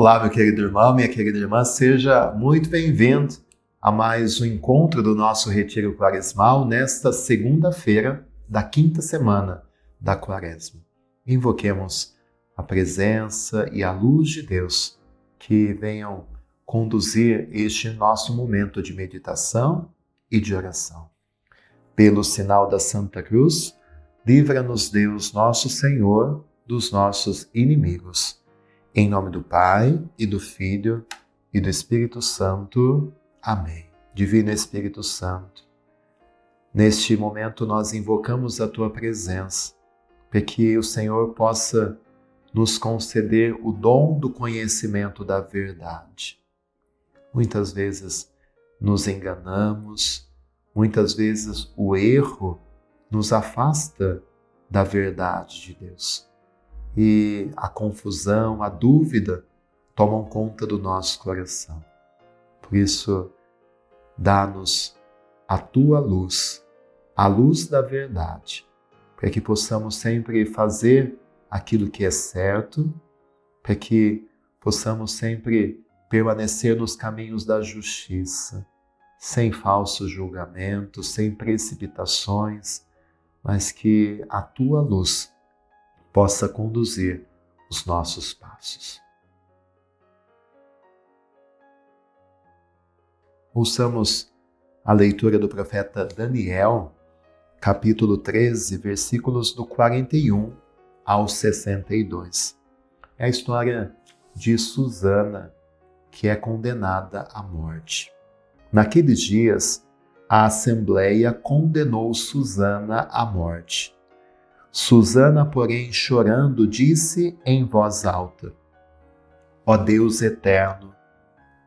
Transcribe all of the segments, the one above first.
Olá, meu querido irmão, minha querida irmã, seja muito bem-vindo a mais um encontro do nosso Retiro Quaresmal nesta segunda-feira da quinta semana da Quaresma. Invoquemos a presença e a luz de Deus que venham conduzir este nosso momento de meditação e de oração. Pelo sinal da Santa Cruz, livra-nos Deus nosso Senhor dos nossos inimigos. Em nome do Pai, e do Filho, e do Espírito Santo. Amém. Divino Espírito Santo, neste momento nós invocamos a Tua presença, para que o Senhor possa nos conceder o dom do conhecimento da verdade. Muitas vezes nos enganamos, muitas vezes o erro nos afasta da verdade de Deus. E a confusão, a dúvida tomam conta do nosso coração. Por isso, dá-nos a Tua luz, a luz da verdade, para que possamos sempre fazer aquilo que é certo, para que possamos sempre permanecer nos caminhos da justiça, sem falsos julgamentos, sem precipitações, mas que a Tua luz possa conduzir os nossos passos. Ouçamos a leitura do profeta Daniel, capítulo 13, versículos do 41 ao 62. É a história de Susana, que é condenada à morte. Naqueles dias, a Assembleia condenou Susana à morte. Susana, porém, chorando, disse em voz alta: Ó Deus eterno,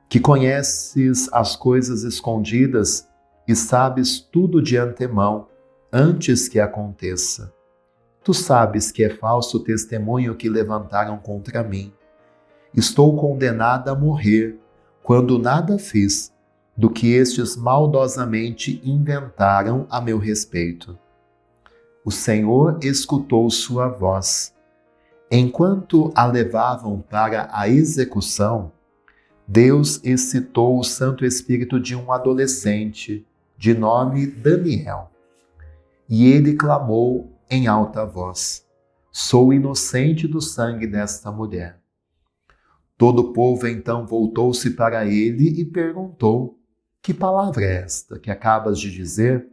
que conheces as coisas escondidas e sabes tudo de antemão, antes que aconteça. Tu sabes que é falso o testemunho que levantaram contra mim. Estou condenada a morrer, quando nada fiz do que estes maldosamente inventaram a meu respeito. O Senhor escutou sua voz. Enquanto a levavam para a execução, Deus excitou o Santo Espírito de um adolescente, de nome Daniel. E ele clamou em alta voz: Sou inocente do sangue desta mulher. Todo o povo então voltou-se para ele e perguntou: Que palavra é esta que acabas de dizer?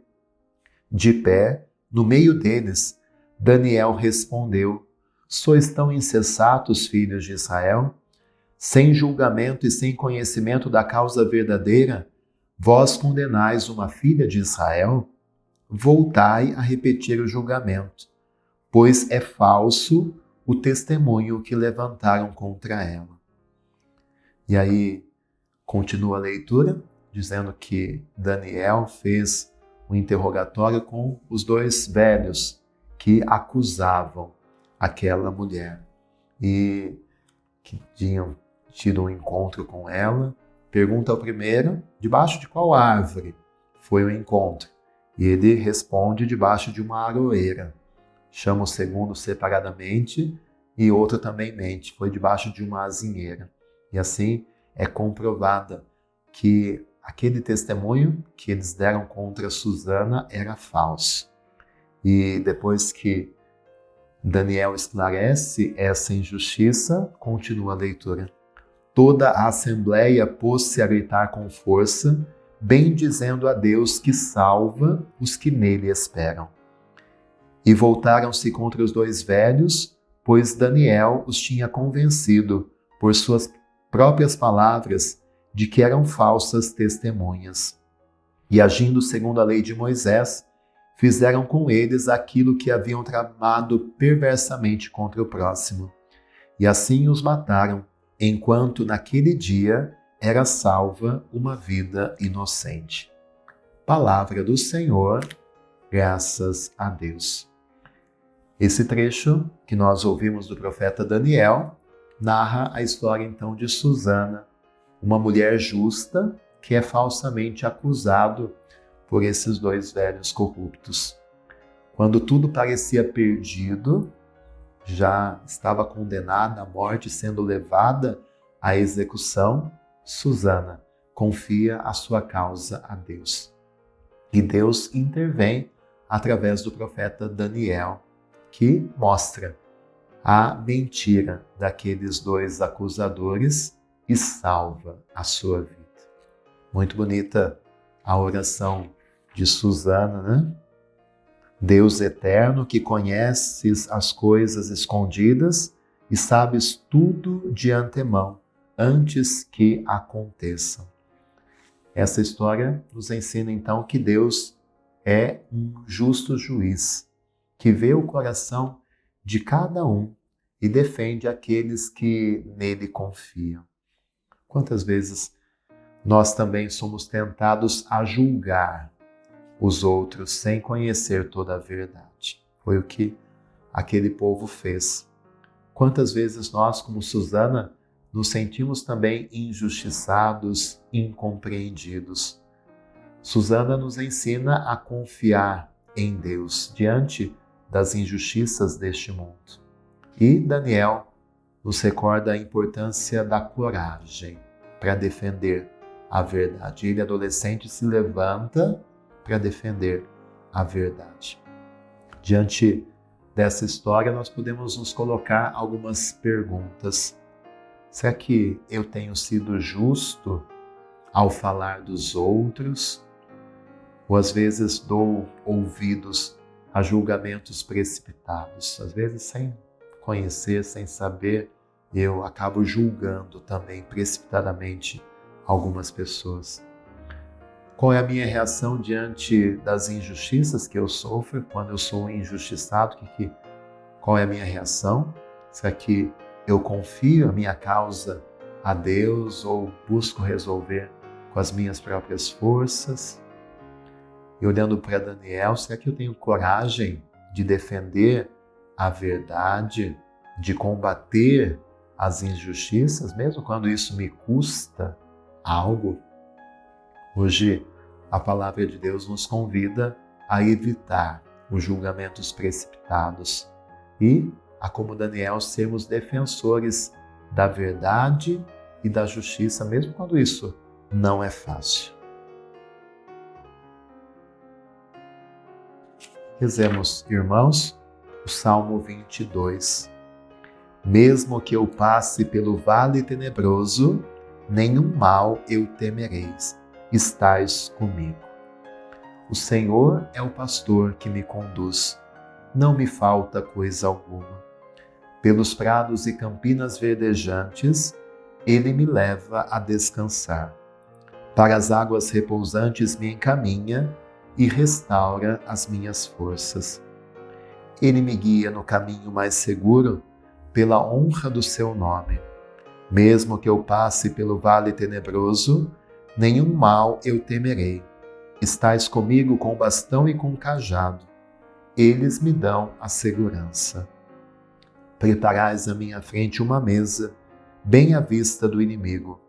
De pé, no meio deles, Daniel respondeu: Sois tão insensatos, filhos de Israel? Sem julgamento e sem conhecimento da causa verdadeira, vós condenais uma filha de Israel? Voltai a repetir o julgamento, pois é falso o testemunho que levantaram contra ela. E aí, continua a leitura, dizendo que Daniel fez um interrogatório com os dois velhos que acusavam aquela mulher e que tinham tido um encontro com ela. Pergunta ao primeiro, debaixo de qual árvore foi o encontro? E ele responde, debaixo de uma aroeira. Chama o segundo separadamente e outro também mente, foi debaixo de uma azinheira. E assim é comprovada que aquele testemunho que eles deram contra Susana era falso. E depois que Daniel esclarece essa injustiça, continua a leitura. Toda a Assembleia pôs-se a gritar com força, bendizendo a Deus que salva os que nele esperam. E voltaram-se contra os dois velhos, pois Daniel os tinha convencido, por suas próprias palavras, de que eram falsas testemunhas. E agindo segundo a lei de Moisés, fizeram com eles aquilo que haviam tramado perversamente contra o próximo. E assim os mataram, enquanto naquele dia era salva uma vida inocente. Palavra do Senhor, graças a Deus. Esse trecho que nós ouvimos do profeta Daniel narra a história então de Susana, uma mulher justa que é falsamente acusado por esses dois velhos corruptos. Quando tudo parecia perdido, já estava condenada à morte, sendo levada a execução, Susana confia a sua causa a Deus. E Deus intervém através do profeta Daniel, que mostra a mentira daqueles dois acusadores e salva a sua vida. Muito bonita a oração de Susana, né? Deus eterno, que conheces as coisas escondidas e sabes tudo de antemão, antes que aconteçam. Essa história nos ensina então que Deus é um justo juiz, que vê o coração de cada um e defende aqueles que nele confiam. Quantas vezes nós também somos tentados a julgar os outros sem conhecer toda a verdade? Foi o que aquele povo fez. Quantas vezes nós, como Susana, nos sentimos também injustiçados, incompreendidos? Susana nos ensina a confiar em Deus diante das injustiças deste mundo. E Daniel nos recorda a importância da coragem para defender a verdade. Ele, adolescente, se levanta para defender a verdade. Diante dessa história, nós podemos nos colocar algumas perguntas. Será que eu tenho sido justo ao falar dos outros? Ou às vezes dou ouvidos a julgamentos precipitados? Às vezes sem conhecer, sem saber, eu acabo julgando também precipitadamente algumas pessoas. Qual é a minha reação diante das injustiças que eu sofro quando eu sou injustiçado? Qual é a minha reação? Será que eu confio a minha causa a Deus ou busco resolver com as minhas próprias forças? E olhando para Daniel, será que eu tenho coragem de defender a verdade, de combater as injustiças, mesmo quando isso me custa algo? Hoje, a palavra de Deus nos convida a evitar os julgamentos precipitados e a, como Daniel, sermos defensores da verdade e da justiça, mesmo quando isso não é fácil. Rezemos, irmãos, o Salmo 22. Mesmo que eu passe pelo vale tenebroso, nenhum mal eu temereis, estais comigo. O Senhor é o pastor que me conduz, não me falta coisa alguma. Pelos prados e campinas verdejantes, ele me leva a descansar. Para as águas repousantes me encaminha e restaura as minhas forças. Ele me guia no caminho mais seguro, pela honra do seu nome. Mesmo que eu passe pelo vale tenebroso, nenhum mal eu temerei. Estais comigo com bastão e com cajado. Eles me dão a segurança. Preparais à minha frente uma mesa, bem à vista do inimigo.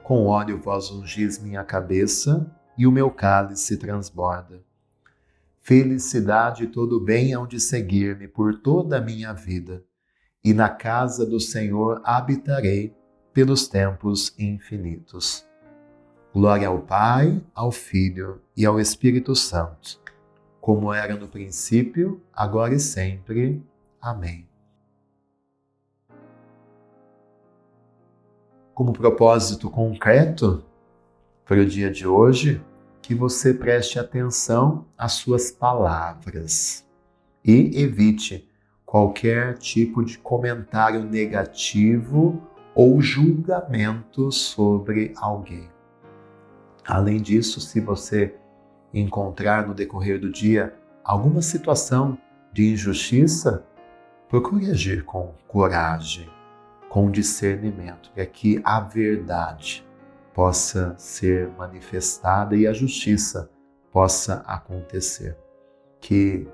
Com óleo vós ungis minha cabeça, e o meu cálice transborda. Felicidade e todo bem hão de seguir-me por toda a minha vida, e na casa do Senhor habitarei pelos tempos infinitos. Glória ao Pai, ao Filho e ao Espírito Santo, como era no princípio, agora e sempre. Amém. Como propósito concreto para o dia de hoje, que você preste atenção às suas palavras e evite qualquer tipo de comentário negativo ou julgamento sobre alguém. Além disso, se você encontrar no decorrer do dia alguma situação de injustiça, procure agir com coragem, com discernimento, para que a verdade possa ser manifestada e a justiça possa acontecer. Que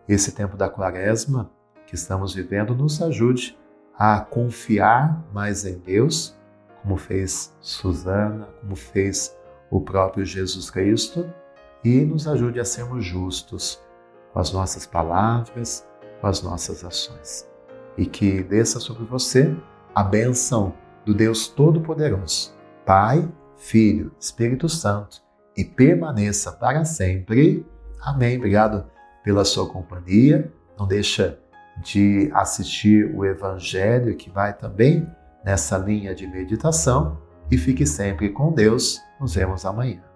esse tempo da Quaresma que estamos vivendo nos ajude a confiar mais em Deus, como fez Susana, como fez o próprio Jesus Cristo, e nos ajude a sermos justos com as nossas palavras, com as nossas ações. E que desça sobre você a bênção do Deus Todo-Poderoso, Pai, Filho, Espírito Santo, e permaneça para sempre. Amém. Obrigado pela sua companhia. Não deixa de assistir o Evangelho, que vai também nessa linha de meditação. E fique sempre com Deus. Nos vemos amanhã.